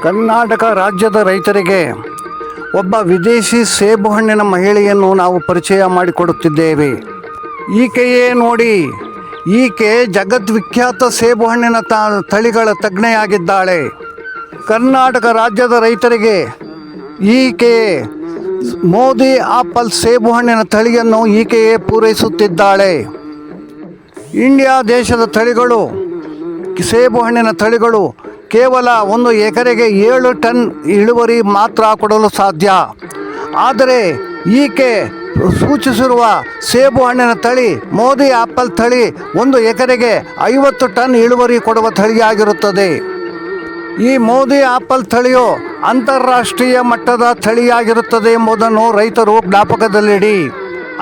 ಕರ್ನಾಟಕ ರಾಜ್ಯದ ರೈತರಿಗೆ ಒಬ್ಬ ವಿದೇಶಿ ಸೇಬು ಹಣ್ಣಿನ ಮಹಿಳೆಯನ್ನು ನಾವು ಪರಿಚಯ ಮಾಡಿಕೊಡುತ್ತಿದ್ದೇವೆ. ಈಕೆಯೇ ನೋಡಿ, ಈಕೆ ಜಗದ್ವಿಖ್ಯಾತ ಸೇಬು ಹಣ್ಣಿನ ತಳಿಗಳ ತಜ್ಞೆಯಾಗಿದ್ದಾಳೆ. ಕರ್ನಾಟಕ ರಾಜ್ಯದ ರೈತರಿಗೆ ಈಕೆ ಮೋದಿ ಆಪಲ್ ಸೇಬು ಹಣ್ಣಿನ ತಳಿಯನ್ನು ಈಕೆಯೇ ಪೂರೈಸುತ್ತಿದ್ದಾಳೆ. ಇಂಡಿಯಾ ದೇಶದ ತಳಿಗಳು, ಸೇಬು ಹಣ್ಣಿನ ತಳಿಗಳು ಕೇವಲ 1 ಎಕರೆಗೆ 7 ಟನ್ ಇಳುವರಿ ಮಾತ್ರ ಕೊಡಲು ಸಾಧ್ಯ. ಆದರೆ ಈಕೆ ಸೂಚಿಸಿರುವ ಸೇಬು ಹಣ್ಣಿನ ತಳಿ ಮೋದಿ ಆಪಲ್ ತಳಿ 1 ಎಕರೆಗೆ 50 ಟನ್ ಇಳುವರಿ ಕೊಡುವ ತಳಿಯಾಗಿರುತ್ತದೆ. ಈ ಮೋದಿ ಆಪಲ್ ತಳಿಯು ಅಂತಾರಾಷ್ಟ್ರೀಯ ಮಟ್ಟದ ತಳಿಯಾಗಿರುತ್ತದೆ ಎಂಬುದನ್ನು ರೈತರು ಜ್ಞಾಪಕದಲ್ಲಿಡಿ.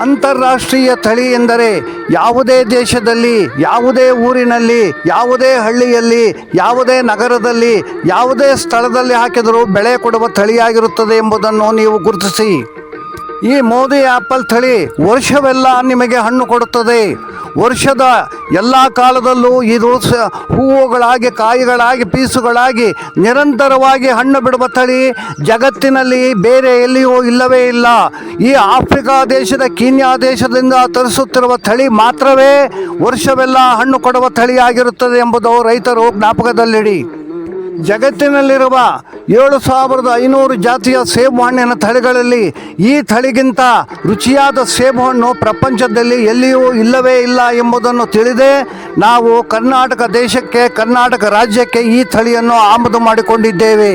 ಅಂತಾರಾಷ್ಟ್ರೀಯ ತಳಿ ಎಂದರೆ ಯಾವುದೇ ದೇಶದಲ್ಲಿ, ಯಾವುದೇ ಊರಿನಲ್ಲಿ, ಯಾವುದೇ ಹಳ್ಳಿಯಲ್ಲಿ, ಯಾವುದೇ ನಗರದಲ್ಲಿ, ಯಾವುದೇ ಸ್ಥಳದಲ್ಲಿ ಹಾಕಿದರೂ ಬೆಳೆ ಕೊಡುವ ತಳಿಯಾಗಿರುತ್ತದೆ ಎಂಬುದನ್ನು ನೀವು ಗುರುತಿಸಿ. ಈ ಮೋದಿ ಆಪಲ್ ತಳಿ ವರ್ಷವೆಲ್ಲ ನಿಮಗೆ ಹಣ್ಣು ಕೊಡುತ್ತದೆ. ವರ್ಷದ ಎಲ್ಲ ಕಾಲದಲ್ಲೂ ಇದು ಹೂವುಗಳಾಗಿ, ಕಾಯಿಗಳಾಗಿ, ಪೀಸುಗಳಾಗಿ ನಿರಂತರವಾಗಿ ಹಣ್ಣು ಬಿಡುವ ತಳಿ ಜಗತ್ತಿನಲ್ಲಿ ಬೇರೆ ಎಲ್ಲಿಯೂ ಇಲ್ಲವೇ ಇಲ್ಲ. ಈ ಆಫ್ರಿಕಾ ದೇಶದ ಕೀನ್ಯಾ ದೇಶದಿಂದ ತರಿಸುತ್ತಿರುವ ತಳಿ ಮಾತ್ರವೇ ವರ್ಷವೆಲ್ಲ ಹಣ್ಣು ಕೊಡುವ ತಳಿಯಾಗಿರುತ್ತದೆ ಎಂಬುದು ರೈತರು ಜ್ಞಾಪಕದಲ್ಲಿಡಿ. ಜಗತ್ತಿನಲ್ಲಿರುವ 7500 ಜಾತಿಯ ಸೇಬು ಹಣ್ಣಿನ ತಳಿಗಳಲ್ಲಿ ಈ ತಳಿಗಿಂತ ರುಚಿಯಾದ ಸೇಬು ಹಣ್ಣು ಪ್ರಪಂಚದಲ್ಲಿ ಎಲ್ಲಿಯೂ ಇಲ್ಲವೇ ಇಲ್ಲ ಎಂಬುದನ್ನು ತಿಳಿದೇ ನಾವು ಕರ್ನಾಟಕ ದೇಶಕ್ಕೆ, ಕರ್ನಾಟಕ ರಾಜ್ಯಕ್ಕೆ ಈ ತಳಿಯನ್ನು ಆಮದು ಮಾಡಿಕೊಂಡಿದ್ದೇವೆ.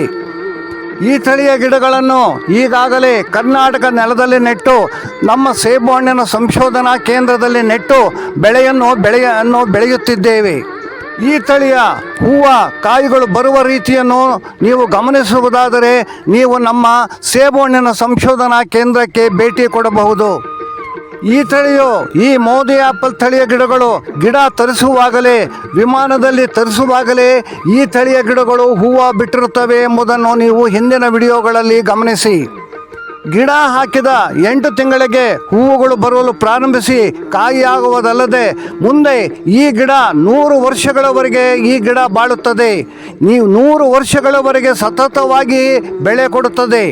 ಈ ತಳಿಯ ಗಿಡಗಳನ್ನು ಈಗಾಗಲೇ ಕರ್ನಾಟಕ ನೆಲದಲ್ಲಿ ನೆಟ್ಟು, ನಮ್ಮ ಸೇಬು ಹಣ್ಣಿನ ಸಂಶೋಧನಾ ಕೇಂದ್ರದಲ್ಲಿ ನೆಟ್ಟು ಬೆಳೆಯನ್ನು ಬೆಳೆಯುತ್ತಿದ್ದೇವೆ. ಈ ತಳಿಯ ಹೂವು, ಕಾಯಿಗಳು ಬರುವ ರೀತಿಯನ್ನು ನೀವು ಗಮನಿಸುವುದಾದರೆ ನೀವು ನಮ್ಮ ಸೇಬು ಹಣ್ಣಿನ ಸಂಶೋಧನಾ ಕೇಂದ್ರಕ್ಕೆ ಭೇಟಿ ಕೊಡಬಹುದು. ಈ ತಳಿಯು, ಈ ಮೋದಿ ಆಪಲ್ ತಳಿಯ ಗಿಡಗಳು ಗಿಡ ತರಿಸುವಾಗಲೇ, ವಿಮಾನದಲ್ಲಿ ತರಿಸುವಾಗಲೇ ಈ ತಳಿಯ ಗಿಡಗಳು ಹೂವು ಬಿಟ್ಟಿರುತ್ತವೆ ಎಂಬುದನ್ನು ನೀವು ಹಿಂದಿನ ವಿಡಿಯೋಗಳಲ್ಲಿ ಗಮನಿಸಿ. ಗಿಡ ಹಾಕಿದ 8 ತಿಂಗಳಿಗೆ ಹೂವುಗಳು ಬರಲು ಪ್ರಾರಂಭಿಸಿ ಕಾಯಿಯಾಗುವುದಲ್ಲದೆ ಮುಂದೆ ಈ ಗಿಡ 100 ವರ್ಷಗಳವರೆಗೆ ಈ ಗಿಡ ಬಾಳುತ್ತದೆ. ನೀವು 100 ವರ್ಷಗಳವರೆಗೆ ಸತತವಾಗಿ ಬೆಳೆ ಕೊಡುತ್ತದೆ.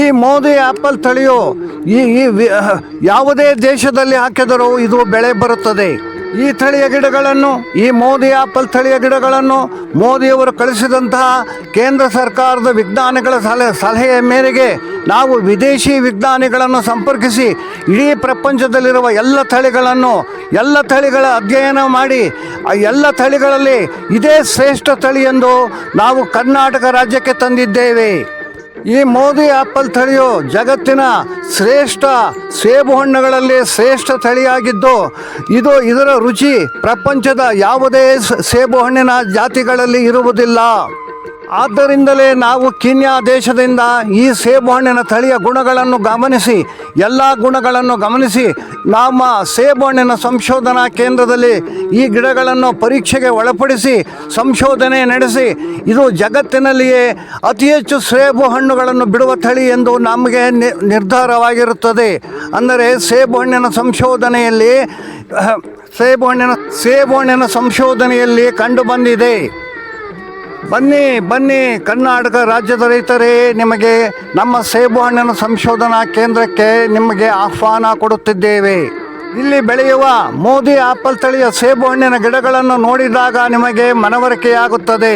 ಈ ಮೋದಿ ಆಪಲ್ ತಳಿಯು ಯಾವುದೇ ದೇಶದಲ್ಲಿ ಹಾಕಿದರೂ ಇದು ಬೆಳೆ ಬರುತ್ತದೆ. ಈ ತಳಿಯ ಗಿಡಗಳನ್ನು, ಈ ಮೋದಿ ಆಪಲ್ ತಳಿಯ ಗಿಡಗಳನ್ನು ಮೋದಿಯವರು ಕಳಿಸಿದಂತಹ ಕೇಂದ್ರ ಸರ್ಕಾರದ ವಿಜ್ಞಾನಿಗಳ ಸಲಹೆಯ ಮೇರೆಗೆ ನಾವು ವಿದೇಶಿ ವಿಜ್ಞಾನಿಗಳನ್ನು ಸಂಪರ್ಕಿಸಿ ಇಡೀ ಪ್ರಪಂಚದಲ್ಲಿರುವ ಎಲ್ಲ ತಳಿಗಳ ಅಧ್ಯಯನ ಮಾಡಿ ಆ ಎಲ್ಲ ತಳಿಗಳಲ್ಲಿ ಇದೇ ಶ್ರೇಷ್ಠ ತಳಿ ಎಂದು ನಾವು ಕರ್ನಾಟಕ ರಾಜ್ಯಕ್ಕೆ ತಂದಿದ್ದೇವೆ. ಈ ಮೋದಿ ಆಪಲ್ ತಳಿಯು ಜಗತ್ತಿನ ಶ್ರೇಷ್ಠ ಸೇಬು ಹಣ್ಣುಗಳಲ್ಲಿ ಶ್ರೇಷ್ಠ ತಳಿಯಾಗಿದ್ದು ಇದರ ರುಚಿ ಪ್ರಪಂಚದ ಯಾವುದೇ ಸೇಬು ಹಣ್ಣಿನ ಜಾತಿಗಳಲ್ಲಿ ಇರುವುದಿಲ್ಲ. ಆದ್ದರಿಂದಲೇ ನಾವು ಕೀನ್ಯಾ ದೇಶದಿಂದ ಈ ಸೇಬು ಹಣ್ಣಿನ ತಳಿಯ ಗುಣಗಳನ್ನು ಗಮನಿಸಿ ನಮ್ಮ ಸೇಬು ಹಣ್ಣಿನ ಸಂಶೋಧನಾ ಕೇಂದ್ರದಲ್ಲಿ ಈ ಗಿಡಗಳನ್ನು ಪರೀಕ್ಷೆಗೆ ಒಳಪಡಿಸಿ ಸಂಶೋಧನೆ ನಡೆಸಿ ಇದು ಜಗತ್ತಿನಲ್ಲಿಯೇ ಅತಿ ಹೆಚ್ಚು ಸೇಬು ಹಣ್ಣುಗಳನ್ನು ಬಿಡುವ ತಳಿ ಎಂದು ನಮಗೆ ನಿರ್ಧಾರವಾಗಿರುತ್ತದೆ. ಅಂದರೆ ಸೇಬು ಹಣ್ಣಿನ ಸಂಶೋಧನೆಯಲ್ಲಿ ಕಂಡು ಬಂದಿದೆ. ಬನ್ನಿ ಕರ್ನಾಟಕ ರಾಜ್ಯದ ರೈತರೇ, ನಿಮಗೆ ನಮ್ಮ ಸೇಬು ಹಣ್ಣಿನ ಸಂಶೋಧನಾ ಕೇಂದ್ರಕ್ಕೆ ನಿಮಗೆ ಆಹ್ವಾನ ಕೊಡುತ್ತಿದ್ದೇವೆ. ಇಲ್ಲಿ ಬೆಳೆಯುವ ಮೋದಿ ಆಪಲ್ ತಳಿಯ ಸೇಬು ಹಣ್ಣಿನ ಗಿಡಗಳನ್ನು ನೋಡಿದಾಗ ನಿಮಗೆ ಮನವರಿಕೆಯಾಗುತ್ತದೆ.